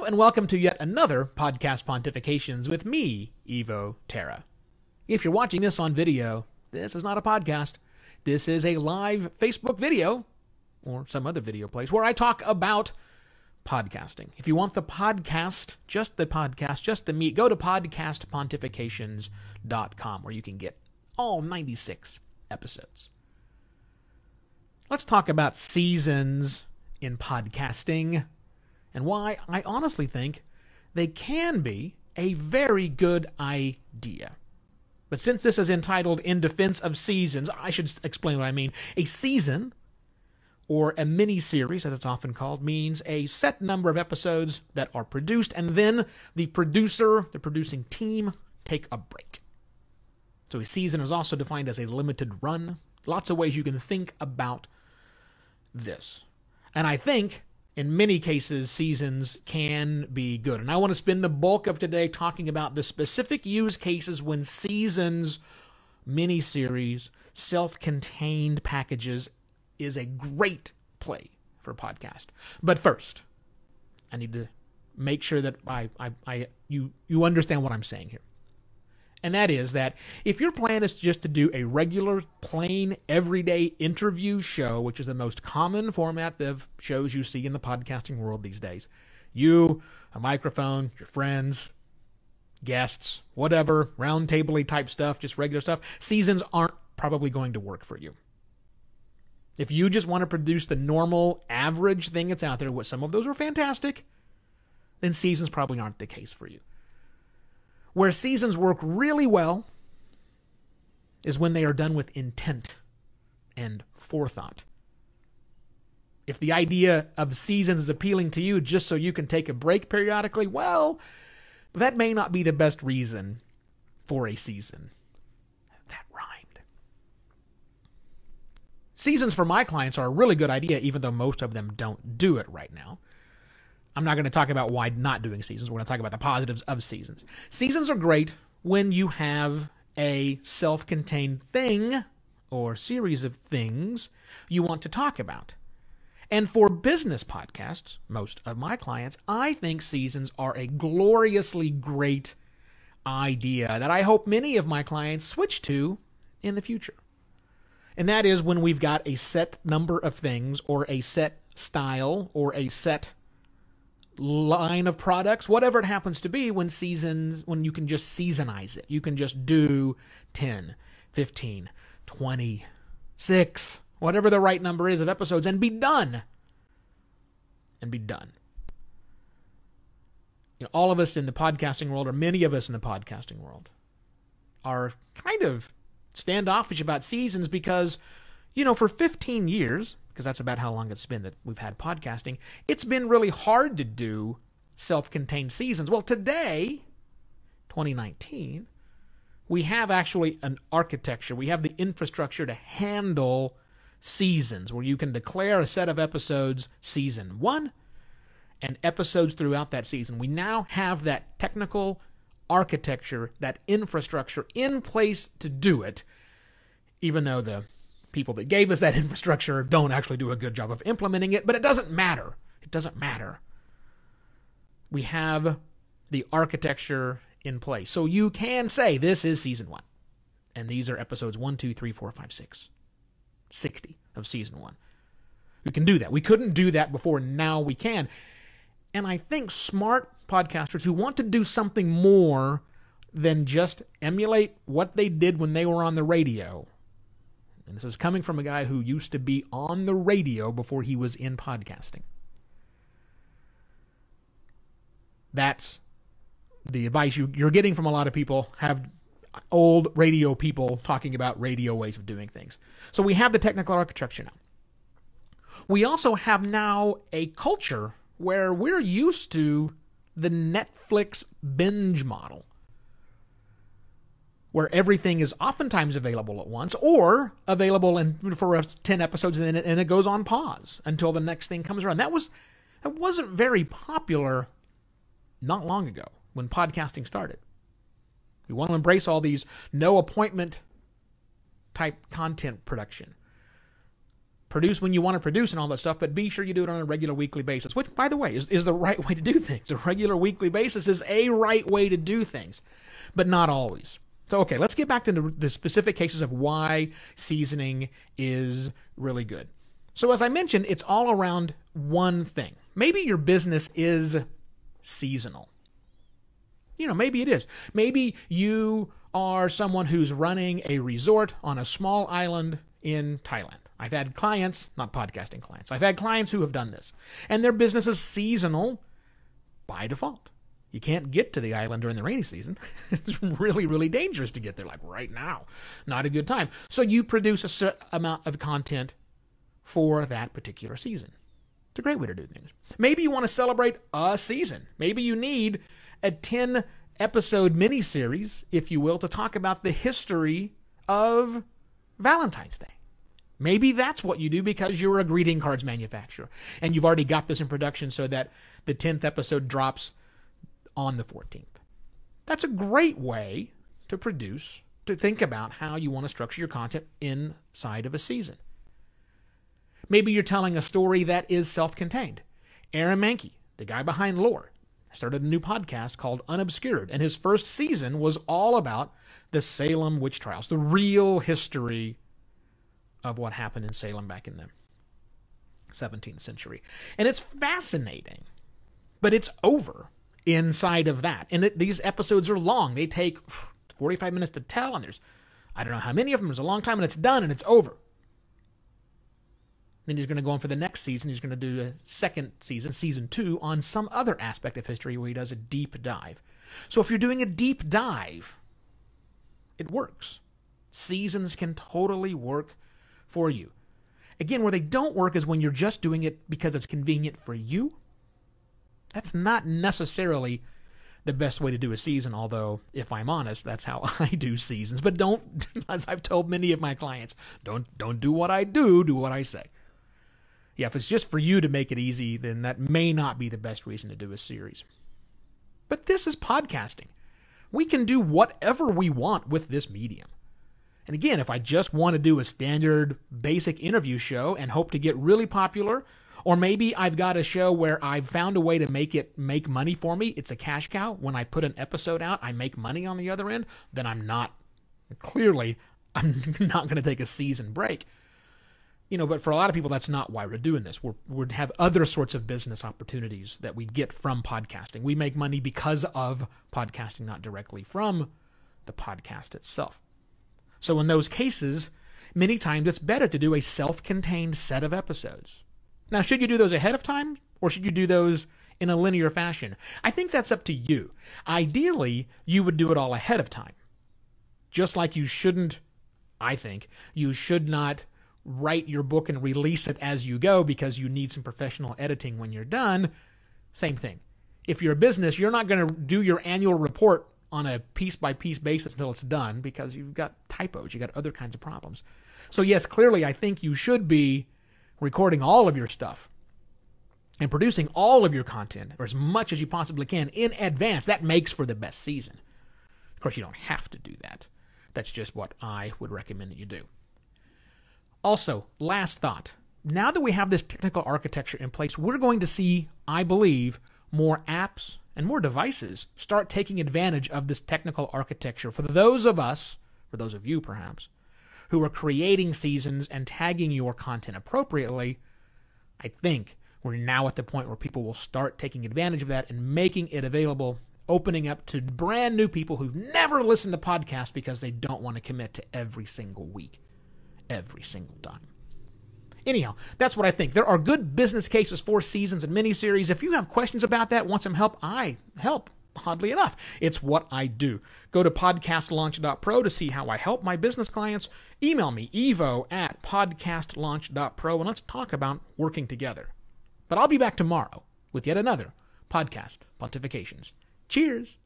and welcome to yet another Podcast Pontifications with me, Evo Terra. If you're watching this on video, this is not a podcast. This is a live Facebook video, or some other video place, where I talk about podcasting. If you want the podcast, just the meat, go to podcastpontifications.com, where you can get all 96 episodes. Let's talk about seasons in podcasting and why I honestly think they can be a very good idea. But since this is entitled In Defense of Seasons, I should explain what I mean. A season, or a mini-series as it's often called, means a set number of episodes that are produced, and then the producing team, take a break. So a season is also defined as a limited run. Lots of ways you can think about this. And I think in many cases, seasons can be good. And I want to spend the bulk of today talking about the specific use cases when seasons, miniseries, self-contained packages is a great play for a podcast. But first, I need to make sure that you understand what I'm saying here. And that is that if your plan is just to do a regular, plain, everyday interview show, which is the most common format of shows you see in the podcasting world these days, you, a microphone, your friends, guests, whatever, round-table-y type stuff, just regular stuff, seasons aren't probably going to work for you. If you just want to produce the normal, average thing that's out there, what some of those are fantastic, then seasons probably aren't the case for you. Where seasons work really well is when they are done with intent and forethought. If the idea of seasons is appealing to you just so you can take a break periodically, well, that may not be the best reason for a season. That rhymed. Seasons for my clients are a really good idea, even though most of them don't do it right now. I'm not going to talk about why not doing seasons. We're going to talk about the positives of seasons. Seasons are great when you have a self-contained thing or series of things you want to talk about. And for business podcasts, most of my clients, I think seasons are a gloriously great idea that I hope many of my clients switch to in the future. And that is when we've got a set number of things or a set style or a set line of products, whatever it happens to be, when you can just seasonize it. You can just do 10, 15, 20, 6, whatever the right number is of episodes, and be done. And be done. You know, all of us in the podcasting world, or many of us in the podcasting world, are kind of standoffish about seasons because, for 15 years, because that's about how long it's been that we've had podcasting, it's been really hard to do self-contained seasons. Well, today, 2019, we have actually an architecture. We have the infrastructure to handle seasons, where you can declare a set of episodes season 1 and episodes throughout that season. We now have that technical architecture, that infrastructure in place to do it, even though the people that gave us that infrastructure don't actually do a good job of implementing it, but it doesn't matter. It doesn't matter. We have the architecture in place. So you can say this is season 1. And these are episodes 1, 2, 3, 4, 5, 6. 60 of season 1. We can do that. We couldn't do that before. Now we can. And I think smart podcasters who want to do something more than just emulate what they did when they were on the radio, and this is coming from a guy who used to be on the radio before he was in podcasting. That's the advice you're getting from a lot of people, have old radio people talking about radio ways of doing things. So we have the technical architecture now. We also have now a culture where we're used to the Netflix binge model, where everything is oftentimes available at once, or available for 10 episodes and it goes on pause until the next thing comes around. That wasn't very popular not long ago when podcasting started. We want to embrace all these no appointment type content production. produce when you want to produce and all that stuff, but be sure you do it on a regular weekly basis, which, by the way, is the right way to do things. A regular weekly basis is a right way to do things, but not always. So, okay, let's get back to the specific cases of why seasoning is really good. So as I mentioned, it's all around one thing. Maybe your business is seasonal. Maybe it is. Maybe you are someone who's running a resort on a small island in Thailand. I've had clients, not podcasting clients, I've had clients who have done this. And their business is seasonal by default. You can't get to the island during the rainy season. It's really, really dangerous to get there, like right now. Not a good time. So you produce a certain amount of content for that particular season. It's a great way to do things. Maybe you want to celebrate a season. Maybe you need a 10-episode miniseries, if you will, to talk about the history of Valentine's Day. Maybe that's what you do because you're a greeting cards manufacturer and you've already got this in production so that the 10th episode drops on the 14th. That's a great way to think about how you want to structure your content inside of a season. Maybe you're telling a story that is self-contained. Aaron Mahnke, the guy behind Lore, started a new podcast called Unobscured, and his first season was all about the Salem witch trials, the real history of what happened in Salem back in the 17th century. And it's fascinating, but it's over inside of that. And these episodes are long. They take 45 minutes to tell, and there's, I don't know how many of them. There's a long time, and it's done, and it's over. Then he's going to go on for the next season. He's going to do a second season, season 2, on some other aspect of history where he does a deep dive. So if you're doing a deep dive, it works. Seasons can totally work for you. Again, where they don't work is when you're just doing it because it's convenient for you. That's not necessarily the best way to do a season, although, if I'm honest, that's how I do seasons. But don't, as I've told many of my clients, don't do what I do what I say. Yeah, if it's just for you to make it easy, then that may not be the best reason to do a series. But this is podcasting. We can do whatever we want with this medium. And again, if I just want to do a standard basic interview show and hope to get really popular, or maybe I've got a show where I've found a way to make money for me, it's a cash cow. When I put an episode out, I make money on the other end, then I'm not going to take a season break. But for a lot of people, that's not why we're doing this. We have other sorts of business opportunities that we get from podcasting. We make money because of podcasting, not directly from the podcast itself. So in those cases, many times it's better to do a self-contained set of episodes. Now, should you do those ahead of time, or should you do those in a linear fashion? I think that's up to you. Ideally, you would do it all ahead of time. Just like you should not write your book and release it as you go because you need some professional editing when you're done. Same thing. If you're a business, you're not going to do your annual report on a piece-by-piece basis until it's done because you've got typos, you've got other kinds of problems. So yes, clearly I think you should be recording all of your stuff and producing all of your content, or as much as you possibly can, in advance. That makes for the best season. Of course, you don't have to do that. That's just what I would recommend that you do. Also, last thought. Now that we have this technical architecture in place, we're going to see, I believe, more apps and more devices start taking advantage of this technical architecture. For those of you perhaps, who are creating seasons and tagging your content appropriately, I think we're now at the point where people will start taking advantage of that and making it available, opening up to brand new people who've never listened to podcasts because they don't want to commit to every single week, every single time. Anyhow, that's what I think. There are good business cases for seasons and miniseries. If you have questions about that, want some help, I help. Oddly enough, it's what I do. Go to podcastlaunch.pro to see how I help my business clients. Email me, evo@podcastlaunch.pro, and let's talk about working together. But I'll be back tomorrow with yet another Podcast Pontifications. Cheers!